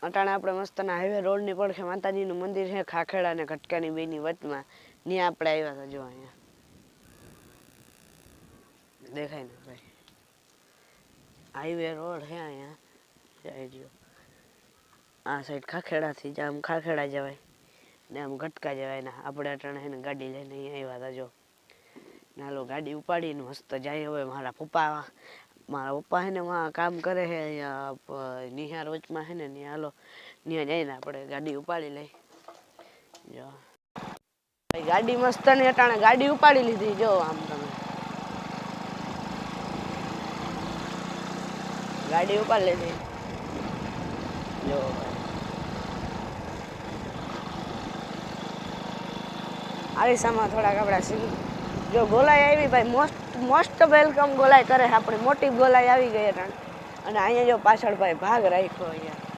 અટાણે આપણે મસ્તના હાઈવે રોડની પડખે માતાજીનું મંદિર છે, ખાખેડા ને ઘટકાની બેની વચમાં. ત્યાં આપણે આવ્યા હતા. જો અહીંયા દેખાય ને ભાઈ, હાઈવે રોડ છે અહીંયા. જો આ સાઈડ ખાખેડાથી આમ ખાખેડા જવાય ને આમ ઘટકા જવાય ને આપણે અટાણે છે ને ગાડી લઈને અહીંયા આવ્યા હતા. જો નાલો ગાડી ઉપાડીને મસ્ત જાય. હવે મારા પપ્પા છે ને કામ કરે છે અહીંયા નિહાર વચમાં છે ને ત્યાં. હાલો ત્યાં જઈને આપણે ગાડી ઉપાડી લઈ. જો ભાઈ ગાડી મસ્ત ને અટાણે ગાડી ઉપાડી લીધી. જો આમ તમે ગાડી ઉપાડી લીધી. જો આરીસામાં થોડાક આપણા જો ગોલાઈ આવી ભાઈ, મોસ્ટ વેલકમ ગોલાઈ કરે. આપણી મોટી ગોલાઈ આવી ગઈ અટાણે. અને અહીંયા જો પાછળ ભાઈ ભાગ રાખ્યો અહીંયા.